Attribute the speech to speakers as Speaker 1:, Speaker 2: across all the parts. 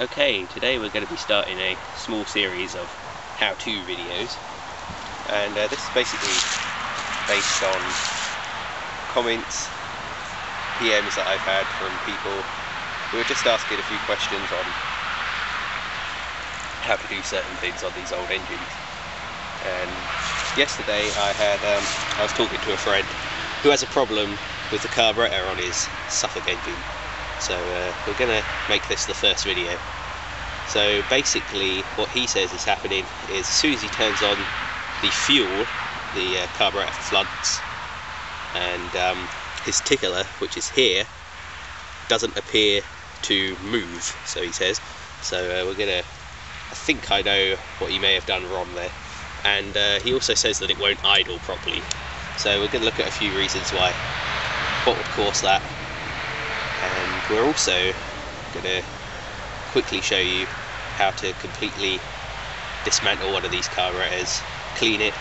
Speaker 1: Okay, today we're going to be starting a small series of how-to videos, and this is basically based on comments, PMs that I've had from people who are just asking a few questions on how to do certain things on these old engines. And yesterday I was talking to a friend who has a problem with the carburetor on his Suffolk engine. So we're going to make this the first video. So basically what he says is happening is as soon as he turns on the fuel, the carburetor floods, and his tickler, which is here, doesn't appear to move, so he says. So we're going to, I think I know what he may have done wrong there. And he also says that it won't idle properly. So we're going to look at a few reasons why, what would cause that. And we're also going to quickly show you how to completely dismantle one of these carburetors, clean it,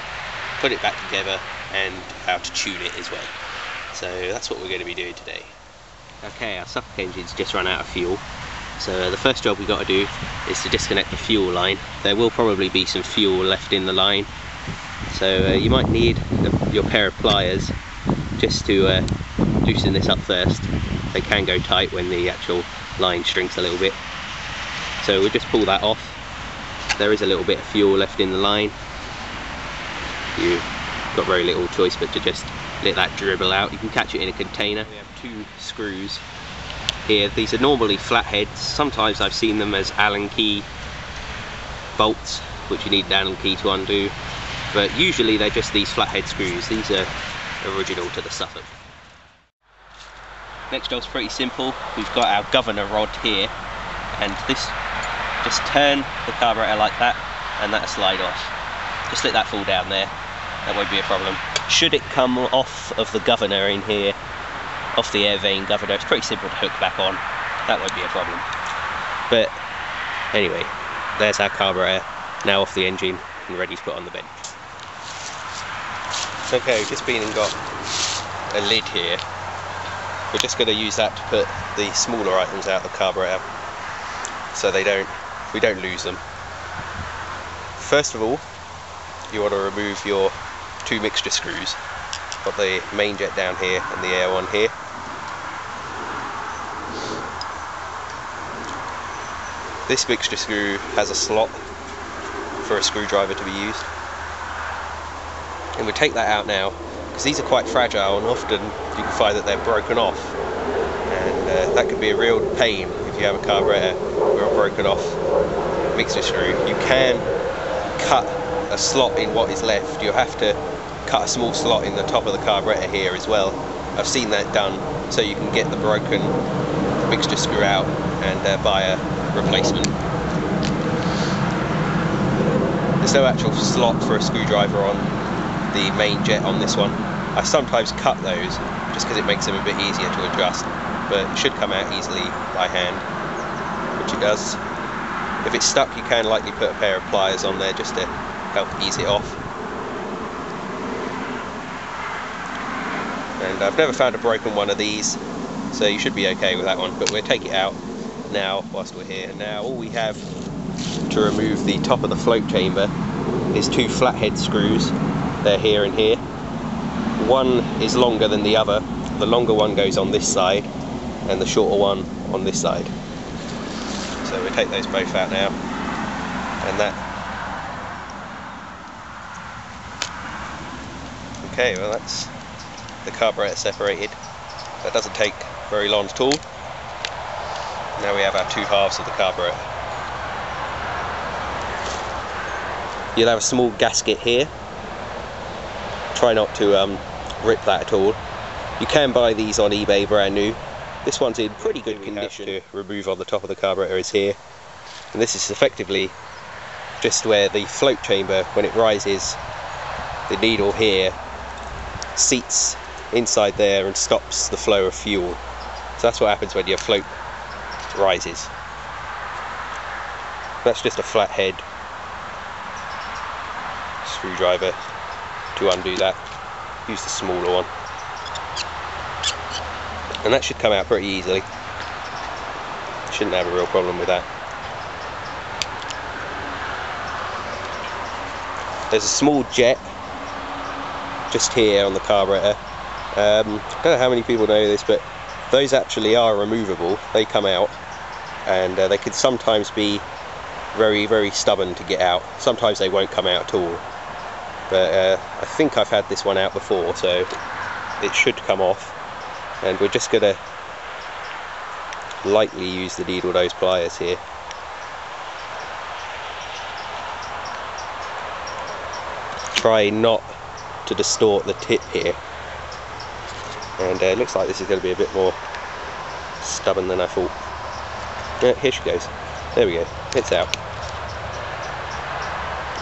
Speaker 1: put it back together, and how to tune it as well. So that's what we're going to be doing today. Okay, our Suffolk engine's just run out of fuel. So the first job we've got to do is to disconnect the fuel line. There will probably be some fuel left in the line. So you might need your pair of pliers just to loosen this up first. They can go tight when the actual line shrinks a little bit. So we'll just pull that off. There is a little bit of fuel left in the line. You've got very little choice but to just let that dribble out. You can catch it in a container. We have two screws here. These are normally flatheads. Sometimes I've seen them as Allen key bolts, which you need an Allen key to undo. But usually they're just these flathead screws. These are original to the Suffolk. Next job's pretty simple. We've got our governor rod here, and this, just turn the carburetor like that and that'll slide off. Just let that fall down there, that won't be a problem. Should it come off of the governor in here, off the air vane governor, it's pretty simple to hook back on, that won't be a problem. But anyway, there's our carburetor now off the engine and ready to put on the bench. Okay, we've just been and got a lid here. We're just going to use that to put the smaller items out of the carburetor so we don't lose them. First of all, you want to remove your two mixture screws. Got the main jet down here and the air one here. This mixture screw has a slot for a screwdriver to be used. And we'll take that out now, because these are quite fragile and often you can find that they're broken off, and that can be a real pain if you have a carburetor with a broken off mixture screw. You can cut a slot in what is left. You have to cut a small slot in the top of the carburetor here as well. I've seen that done, so you can get the broken mixture screw out and buy a replacement. There's no actual slot for a screwdriver on the main jet on this one. I sometimes cut those just because it makes them a bit easier to adjust, but it should come out easily by hand, which it does. If it's stuck, you can likely put a pair of pliers on there just to help ease it off. And I've never found a broken one of these, so you should be okay with that one, but we'll take it out now whilst we're here. Now all we have to remove the top of the float chamber is two flathead screws. They're here and here. One is longer than the other. The longer one goes on this side and the shorter one on this side. So we'll take those both out now. And that. Okay, well that's the carburetor separated. That doesn't take very long at all. Now we have our two halves of the carburetor. You'll have a small gasket here. Try not to rip that at all. You can buy these on eBay brand new. This one's in pretty good condition. To remove on the top of the carburetor is here, and this is effectively just where the float chamber, when it rises, the needle here seats inside there and stops the flow of fuel. So that's what happens when your float rises. That's just a flathead screwdriver to undo that. Use the smaller one, and that should come out pretty easily. Shouldn't have a real problem with that. there's a small jet just here on the carburetor. I don't know how many people know this, but those actually are removable. They come out, and they can sometimes be very, very stubborn to get out. Sometimes they won't come out at all. But I think I've had this one out before, so it should come off. And we're just going to lightly use the needle nose pliers here. Try not to distort the tip here. And it looks like this is going to be a bit more stubborn than I thought. Yeah, here she goes. There we go. It's out.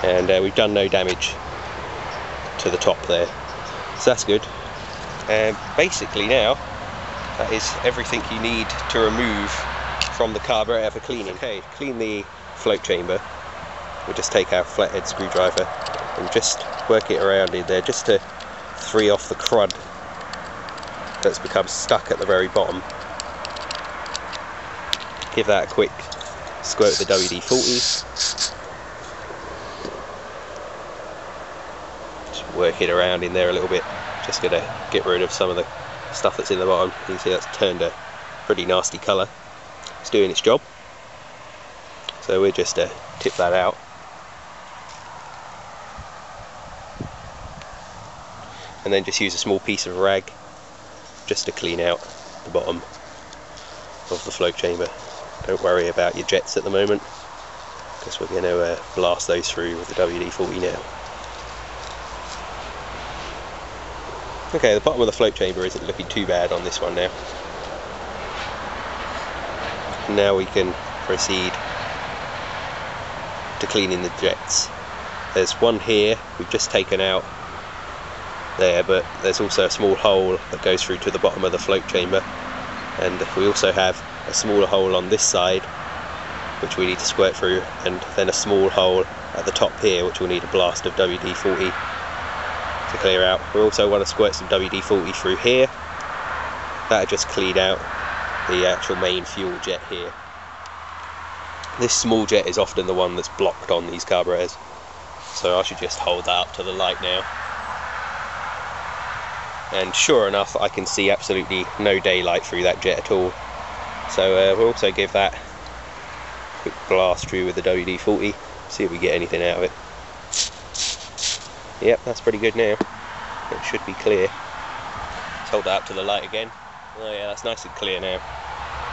Speaker 1: And we've done no damage to the top there. So that's good. And basically now, that is everything you need to remove from the carburetor for cleaning. Okay, clean the float chamber. We'll just take our flathead screwdriver and just work it around in there, just to free off the crud that's become stuck at the very bottom. Give that a quick squirt with the WD-40. Just work it around in there a little bit. Just going to get rid of some of the stuff that's in the bottom. You can see that's turned a pretty nasty colour. It's doing its job. So we'll just tip that out. And then just use a small piece of rag just to clean out the bottom of the float chamber. Don't worry about your jets at the moment, because we're going to blast those through with the WD-40 now. Okay, the bottom of the float chamber isn't looking too bad on this one now. Now we can proceed to cleaning the jets. There's one here we've just taken out there, but there's also a small hole that goes through to the bottom of the float chamber, and we also have a smaller hole on this side which we need to squirt through, and then a small hole at the top here which will need a blast of WD-40 to clear out. We also want to squirt some WD-40 through here. That'll just clean out the actual main fuel jet here. This small jet is often the one that's blocked on these carburetors, so I should just hold that up to the light now. And sure enough, I can see absolutely no daylight through that jet at all. So we'll also give that a quick blast through with the WD-40, see if we get anything out of it. Yep, that's pretty good now. It should be clear. Let's hold that up to the light again. Oh yeah, that's nice and clear now.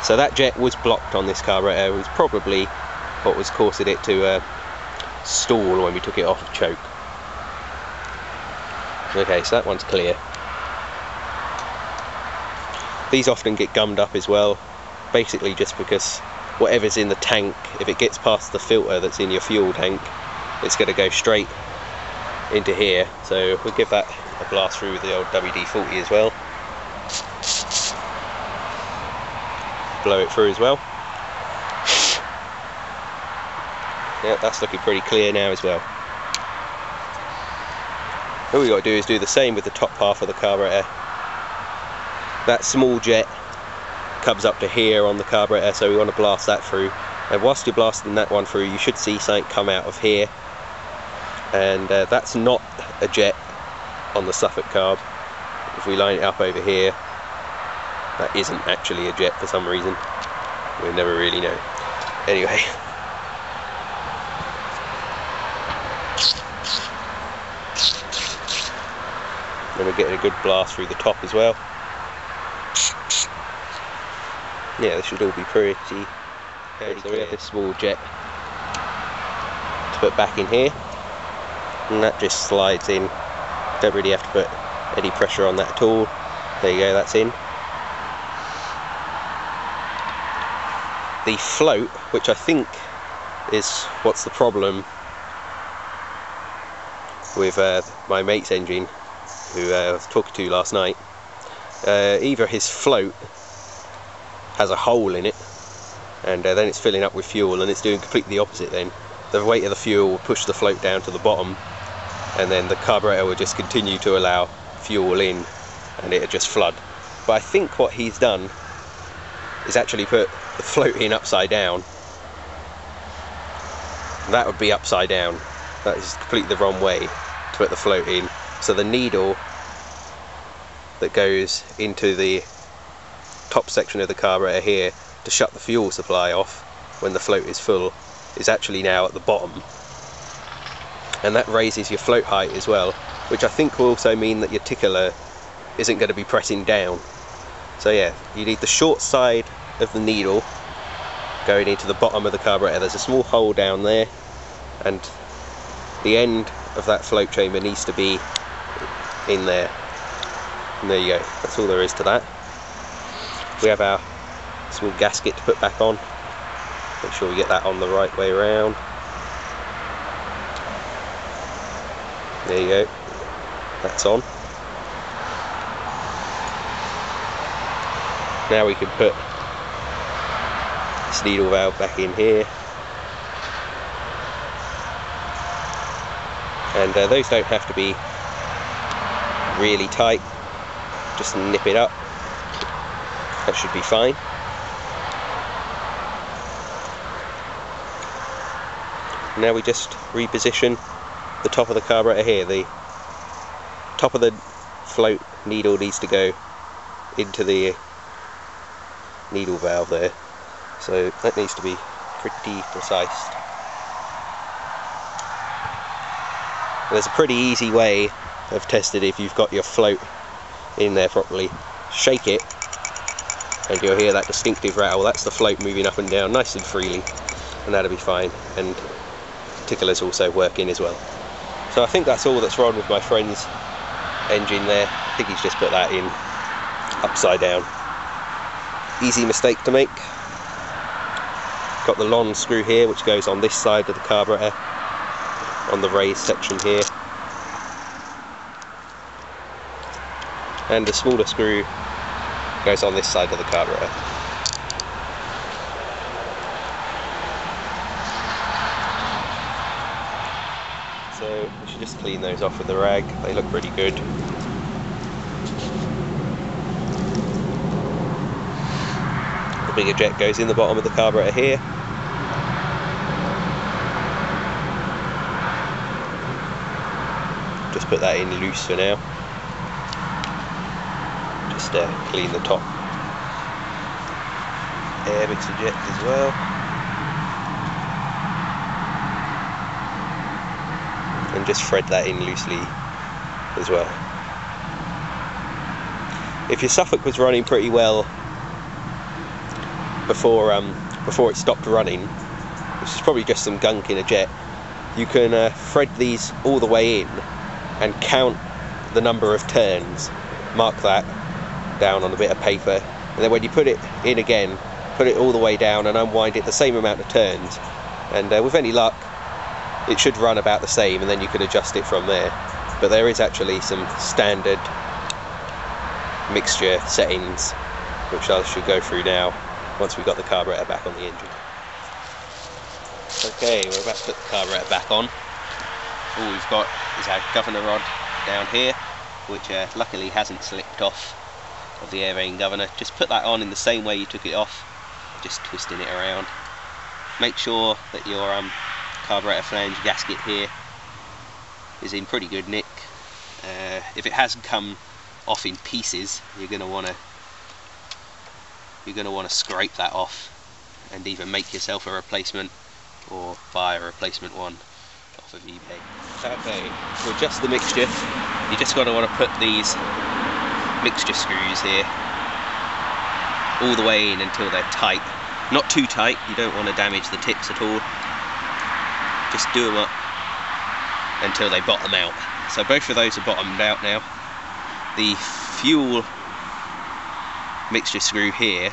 Speaker 1: So that jet was blocked on this carburetor. It was probably what was causing it to stall when we took it off of choke. Okay, so that one's clear. These often get gummed up as well, basically just because whatever's in the tank, if it gets past the filter that's in your fuel tank, it's going to go straight into here. So we'll give that a blast through with the old WD-40 as well. Blow it through as well. Yeah, that's looking pretty clear now as well. All we got to do is do the same with the top half of the carburetor. That small jet comes up to here on the carburetor, so we want to blast that through. And whilst you're blasting that one through, you should see something come out of here. And that's not a jet on the Suffolk carb. If we line it up over here, that isn't actually a jet for some reason. We'll never really know. Anyway. Then we're getting a good blast through the top as well. Yeah, this should all be pretty. Okay, so we have this small jet to put back in here, and that just slides in. Don't really have to put any pressure on that at all. There you go, that's in. The float, which I think is what's the problem with my mate's engine, who I was talking to last night. Either his float has a hole in it, and then it's filling up with fuel, and it's doing completely the opposite then. The weight of the fuel will push the float down to the bottom, and then the carburetor will just continue to allow fuel in, and it'll just flood. But I think what he's done is actually put the float in upside down. That would be upside down, that is completely the wrong way to put the float in. So the needle that goes into the top section of the carburetor here to shut the fuel supply off when the float is full is actually now at the bottom, and that raises your float height as well, which I think will also mean that your tickler isn't going to be pressing down. So yeah, you need the short side of the needle going into the bottom of the carburetor. There's a small hole down there, and the end of that float chamber needs to be in there. And there you go, that's all there is to that. We have our small gasket to put back on. Make sure we get that on the right way around. There you go, that's on. Now we can put this needle valve back in here. And those don't have to be really tight, just nip it up. That should be fine. Now we just reposition the top of the carburetor here. The top of the float needle needs to go into the needle valve there, so that needs to be pretty precise. There's a pretty easy way of testing if you've got your float in there properly. Shake it and you'll hear that distinctive rattle. That's the float moving up and down nice and freely, and that'll be fine. And tickler's also working as well. So I think that's all that's wrong with my friend's engine there. I think he's just put that in upside down. Easy mistake to make. Got the long screw here which goes on this side of the carburetor, on the raised section here, and the smaller screw goes on this side of the carburetor. So we should just clean those off with the rag. They look pretty good. The bigger jet goes in the bottom of the carburetor here. Just put that in loose for now. Just clean the top air mixer jet as well. And just thread that in loosely as well. If your Suffolk was running pretty well before it stopped running, which is probably just some gunk in a jet, you can thread these all the way in and count the number of turns. Mark that down on a bit of paper, and then when you put it in again, put it all the way down and unwind it the same amount of turns, and with any luck it should run about the same, and then you can adjust it from there. But there is actually some standard mixture settings which I should go through now once we've got the carburetor back on the engine. Okay, we're about to put the carburetor back on. All we've got is our governor rod down here, which luckily hasn't slipped off of the air vane governor. Just put that on in the same way you took it off, just twisting it around. Make sure that your carburetor flange gasket here is in pretty good nick. If it hasn't come off in pieces, you're going to want to scrape that off and either make yourself a replacement or buy a replacement one off of eBay. Okay, to adjust the mixture, you just want to put these mixture screws here all the way in until they're tight. Not too tight, you don't want to damage the tips at all. Just do them up until they bottom out. So both of those are bottomed out now. The fuel mixture screw here,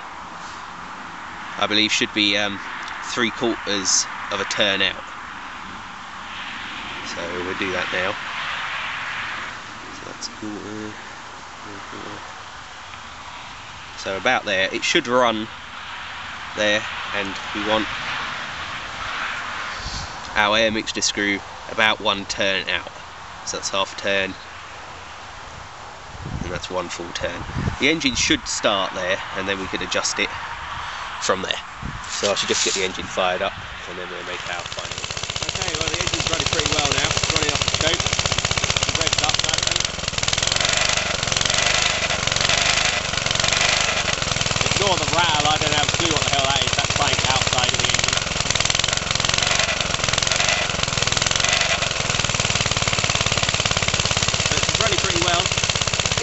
Speaker 1: I believe, should be 3/4 of a turn out. So we'll do that now. So that's cool. So about there, it should run there, and we want our air mixture screw about 1 turn out. So that's half a turn, and that's 1 full turn. The engine should start there, and then we could adjust it from there. So I should just get the engine fired up, and then we'll make our final. Okay, well, the engine's She's running pretty well now. She's running off the scope. She's revved up nicely. Ignore the rattle, I don't have a clue what the hell that is. That's playing outside of the engine. But she's running pretty well.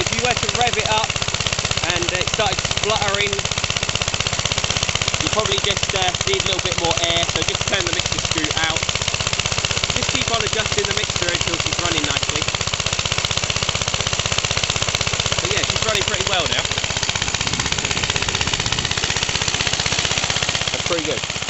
Speaker 1: If you were to rev it up and it started spluttering, you probably just need a little bit more air, so just turn the mixture screw out. Just keep on adjusting the mixture until she's running nicely. But yeah, she's running pretty well now. That's pretty good.